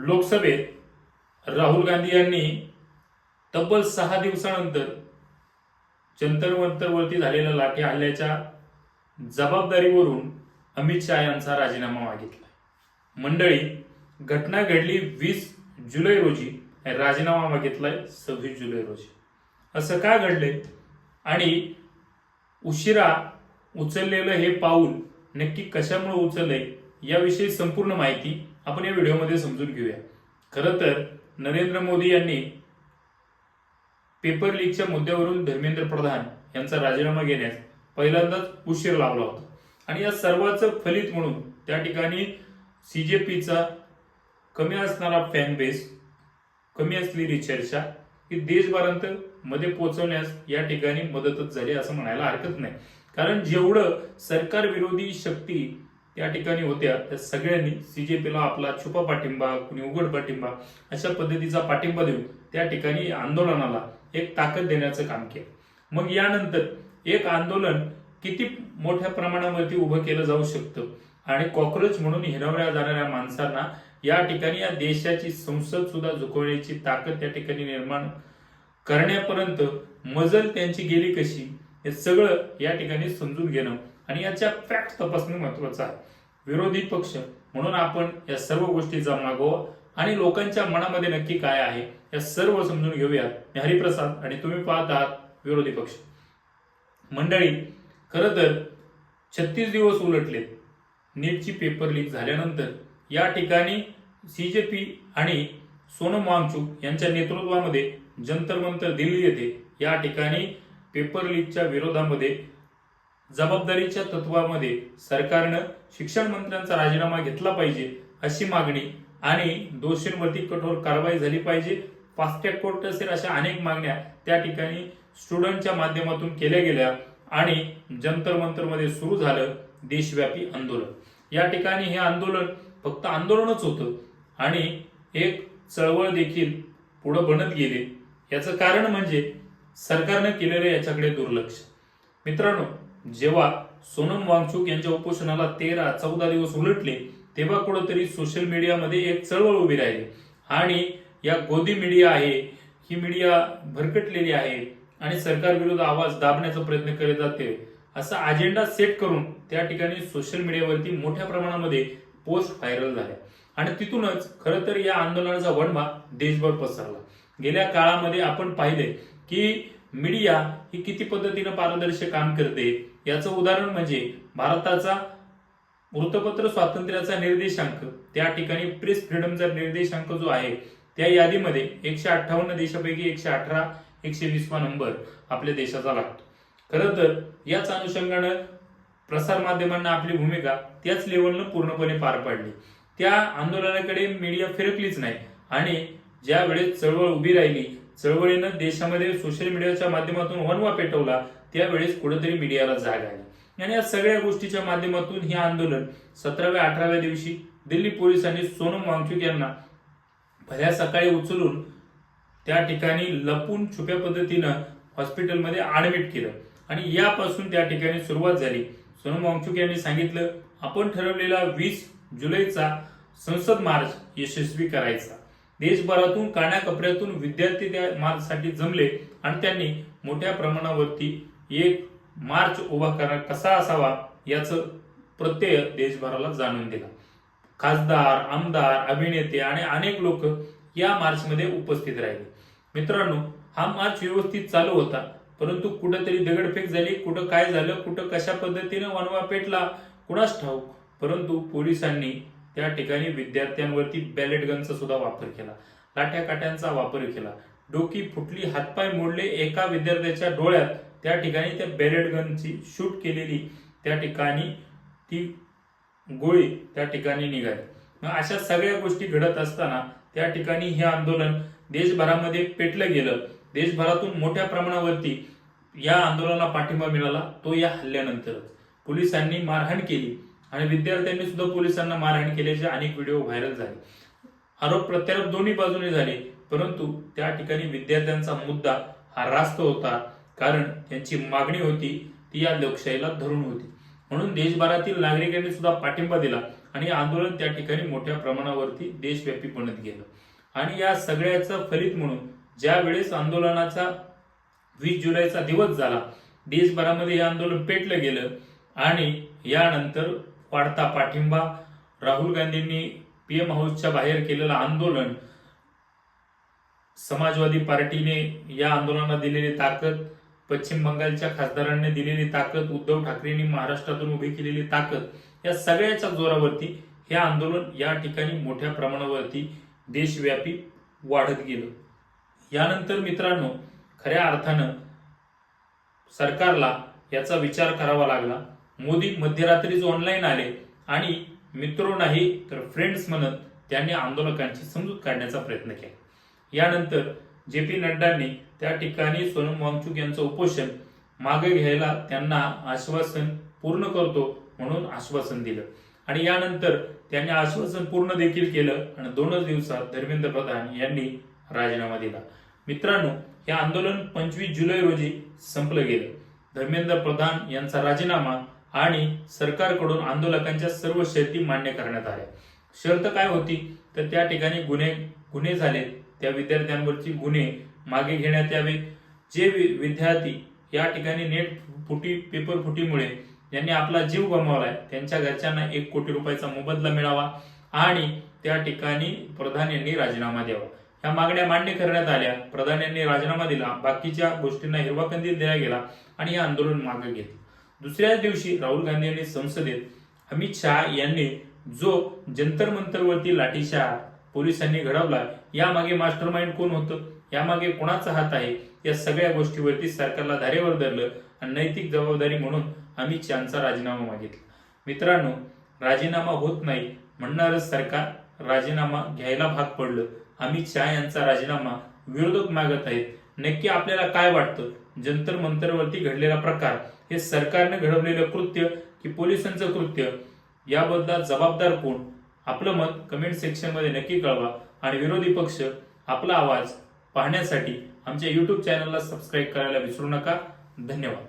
लोकसभेत राहुल गांधी यांनी तब्बल 6 दिवसानंतर जंतर मंतरवरती झालेल्या लाठी हल्ल्याच्या जबाबदारीवरून अमित शहा यांचा राजीनामा मागितला। मंडळी, घटना घडली 20 जुलै रोजी, राजीनामा मागितलाय 26 जुलै रोजी। असं का घडलंय आणि उशिरा उचललेलं हे पाऊल नक्की कशामुळे उचललंय याविषयी संपूर्ण माहिती आपण या व्हिडिओमध्ये समजून घेऊया। खरं तर नरेंद्र मोदी यांनी पेपर लीकच्या मुद्द्यावरून धर्मेंद्र प्रधान यांचा राजीनामा घेण्यास पहिल्यांदाच उशीर लावला होता आणि या सर्वाचं फलित म्हणून त्या ठिकाणी सीजेपीचा कमी असणारा फॅन बेस, कमी असलेली चर्चा ही देशभरांत मध्ये पोहोचवण्यास या ठिकाणी मदतच झाली असं म्हणायला हरकत नाही। कारण जेवढं सरकार विरोधी शक्ती त्या ठिकाणी होत्या त्या सगळ्यांनी सीजेपीला आपला छुपा पाठिंबा, कुणी उघड पाठिंबा अशा पद्धतीचा पाठिंबा देऊन त्या ठिकाणी आंदोलनाला एक ताकद देण्याचं काम केलं। मग यानंतर एक आंदोलन किती मोठ्या प्रमाणावरती उभं केलं जाऊ शकतं आणि कॉक्रोच म्हणून हिरवल्या जाणाऱ्या माणसांना या ठिकाणी या देशाची संसद सुद्धा झुकवण्याची ताकद त्या ठिकाणी निर्माण करण्यापर्यंत मजल त्यांची गेली कशी हे सगळं या ठिकाणी समजून घेणं आणि याच्या फॅक्ट तपासणं महत्वाचं आहे। विरोधी पक्ष म्हणून आपण या सर्व गोष्टीचा मागोवा आणि लोकांच्या मनामध्ये नक्की काय आहे या सर्व समजून घेऊया। मी हरिप्रसाद आणि तुम्ही पाहत आहात विरोधी पक्ष। मंडळी, खरं तर 36 दिवस उलटलेत नीटची पेपर लीक झाल्यानंतर या ठिकाणी सीजेपी आणि सोनम वांगचुक यांच्या नेतृत्वामध्ये जंतर मंतर दिल्ली येथे या ठिकाणी पेपर लीकच्या विरोधामध्ये जबाबदारीच्या तत्वामध्ये सरकारनं शिक्षण मंत्र्यांचा राजीनामा घेतला पाहिजे अशी मागणी आणि दोषींवरती कठोर कारवाई झाली पाहिजे, फास्ट ट्रॅक कोर्ट असेल अशा अनेक मागण्या त्या ठिकाणी स्टुडंटच्या माध्यमातून केल्या गेल्या आणि जंतर मंतरमध्ये सुरू झालं देशव्यापी आंदोलन। या ठिकाणी हे आंदोलन फक्त आंदोलनच होतं आणि एक चळवळ देखील पुढे बनत गेले। याचं कारण म्हणजे सरकारनं केलेलं याच्याकडे दुर्लक्ष। मित्रांनो, जेव्हा सोनम वांगचुक यांच्या उपोषणाला 13-14 दिवस उलटले तेव्हा कुठेतरी सोशल मीडियामध्ये एक चळवळ उभी राहिली आणि या गोदी मीडिया आहे, ही मीडिया भरकटलेली आहे आणि सरकार विरुद्ध आवाज दाबण्याचा प्रयत्न केले जाते असा अजेंडा सेट करून त्या ठिकाणी सोशल मीडियावरती मोठ्या प्रमाणामध्ये पोस्ट व्हायरल झाल्या आणि तिथूनच खरं तर या आंदोलनाचा वणवा देशभर पसरला। गेल्या काळामध्ये आपण पाहिले की मीडिया ही किती पद्धतीने पारदर्शक काम करते याचं उदाहरण म्हणजे भारताचा वृत्तपत्र स्वातंत्र्याचा निर्देशांक, त्या ठिकाणी प्रेस फ्रीडमचा निर्देशांक जो आहे त्या यादीमध्ये 158 देशापैकी 118-120 नंबर आपल्या देशाचा लागतो। खरं तर याच अनुषंगाने प्रसार माध्यमांना आपली भूमिका त्याच लेवलनं पूर्णपणे पार पाडली। त्या आंदोलनाकडे मीडिया फिरकलीच नाही आणि ज्या वेळेस चळवळ उभी राहिली, चळवळीनं देशामध्ये सोशल मीडियाच्या माध्यमातून वणवा पेटवला, त्यावेळेस कुठेतरी मीडियाला जाग आली आणि या सगळ्या गोष्टीच्या माध्यमातून हे आंदोलन 17व्या-18व्या दिवशी दिल्ली पोलिसांनी सोनम वांगचुक यांना भल्या सकाळी उचलून त्या ठिकाणी लपून छुप्या पद्धतीनं हॉस्पिटलमध्ये ऍडमिट केलं आणि यापासून त्या ठिकाणी सुरुवात झाली। सोनम वांगचुक यांनी सांगितलं, आपण ठरवलेला 20 जुलैचा संसद मार्च यशस्वी करायचा। देशभरातून कानाकोपऱ्यातून विद्यार्थी त्या मार्चसाठी जमले आणि त्यांनी मोठ्या प्रमाणावरती एक मार्च उभा कसा असावा याचं प्रत्यय देशभराला जाणून दिला। खासदार, आमदार, अभिनेते आणि अनेक लोक या मार्चमध्ये उपस्थित राहिले। मित्रांनो, हा मार्च व्यवस्थित चालू होता, परंतु कुठेतरी दगडफेक झाली, कुठं काय झालं, कुठं कशा पद्धतीने वणवा पेटला कुणास ठाऊक, परंतु पोलिसांनी त्या ठिकाणी विद्यार्थ्यांवरती बॅलेट गनचा सुद्धा वापर केला, लाठ्या काठ्यांचा वापर केला, डोकी फुटली, हातपाय मोडले, एका विद्यार्थ्याच्या डोळ्यात त्या ठिकाणी त्या बॅलेट गनची शूट केलेली त्या ठिकाणी ती गोळी त्या ठिकाणी निघाली। मग अशा सगळ्या गोष्टी घडत असताना त्या ठिकाणी हे आंदोलन देशभरामध्ये पेटलं गेलं। देशभरातून मोठ्या प्रमाणावरती या आंदोलनाला पाठिंबा मिळाला, तो या हल्ल्यानंतरच। पोलिसांनी मारहाण केली आणि विद्यार्थ्यांनी सुद्धा पोलिसांना मारहाण केल्याचे अनेक व्हिडिओ व्हायरल झाले। आरोप प्रत्यारोप दोन्ही बाजूने झाले, परंतु त्या ठिकाणी विद्यार्थ्यांचा मुद्दा हा रास्त होता, कारण त्यांची मागणी होती ती या लोकशाहीला धरून होती। म्हणून देशभरातील नागरिकांनी सुद्धा पाठिंबा दिला आणि आंदोलन त्या ठिकाणी मोठ्या प्रमाणावरती देशव्यापी बनत गेलं. आणि या सगळ्याचं फलित म्हणून ज्या वेळेस आंदोलनाचा 20 जुलैचा दिवस झाला, देशभरामध्ये हे आंदोलन पेटलं गेलं आणि यानंतर वाढता पाठिंबा, राहुल गांधींनी पीएम हाऊसच्या बाहेर केलेलं आंदोलन, समाजवादी पार्टीने या आंदोलनाला दिलेली ताकद, पश्चिम बंगालच्या खासदारांनी दिलेली ताकद, उद्धव ठाकरेंनी महाराष्ट्रातून उभी केलेली ताकद, या सगळ्याच्या जोरावरती हे आंदोलन या ठिकाणी मोठ्या प्रमाणावरती देशव्यापी वाढत गेलं. यानंतर मित्रांनो, खऱ्या अर्थानं सरकारला याचा विचार करावा लागला. मोदी मध्यरात्रीच ऑनलाईन आले आणि मित्रो नाही तर फ्रेंड्स म्हणत त्यांनी आंदोलकांची समजूत काढण्याचा प्रयत्न केला. यानंतर जे पी नड्डांनी त्या ठिकाणी सोनम वांगचुक यांचं उपोषण मागे घ्यायला त्यांना आश्वासन पूर्ण करतो म्हणून आश्वासन दिलं आणि यानंतर त्यांनी आश्वासन पूर्ण देखील केलं आणि 2च दिवसात धर्मेंद्र प्रधान यांनी राजीनामा दिला. मित्रांनो, हे आंदोलन 25 जुलै रोजी संपलं गेलं. धर्मेंद्र प्रधान यांचा राजीनामा आणि सरकारकडून आंदोलकांच्या सर्व शर्ती मान्य करण्यात आल्या. शर्त काय होती तर त्या ठिकाणी गुन्हे झाले त्या विद्यार्थ्यांवरची गुन्हे मागे घेण्यात यावे. जे विद्यार्थी या ठिकाणी पेपर फुटीमुळे ज्यांनी आपला जीव गमावलाय त्यांच्या घरच्यांना 1 कोटी रुपयाचा मोबदला मिळावा आणि त्या ठिकाणी प्रधान यांनी राजीनामा द्यावा. या मागण्या मान्य करण्यात आल्या. प्रधान यांनी राजीनामा दिला, बाकीच्या गोष्टींना हिरवा कंदील दिला गेला आणि हे आंदोलन मागे घेतलं. दुसऱ्याच दिवशी राहुल गांधी यांनी संसदेत अमित शहा यांनी जो जंतर मंतरवरती लाठीचार पोलिसांनी घडवला, यामागे मास्टरमाइंड कोण होतं, यामागे कोणाचा हात आहे, या सगळ्या गोष्टीवरती सरकारला धारेवर धरलं आणि नैतिक जबाबदारी म्हणून अमित शहाचा राजीनामा मागितला. मित्रांनो, राजीनामा होत नाही म्हणणारं सरकार राजीनामा घ्यायला भाग पडलं. अमित शहा यांचा राजीनामा विरोधक मागत आहेत. नक्की आपल्याला काय वाटतं? जंतर मंतरवरती घडलेला प्रकार हे सरकारने घडवलेलं कृत्य की पोलिसांचं कृत्य, याबद्दल जबाबदार कोण? आपलं मत कमेंट सेक्शन मध्ये नक्की कळवा आणि विरोधी पक्ष आपला आवाज पाहण्यासाठी आमच्या YouTube चॅनलला सबस्क्राईब करायला विसरू नका. धन्यवाद.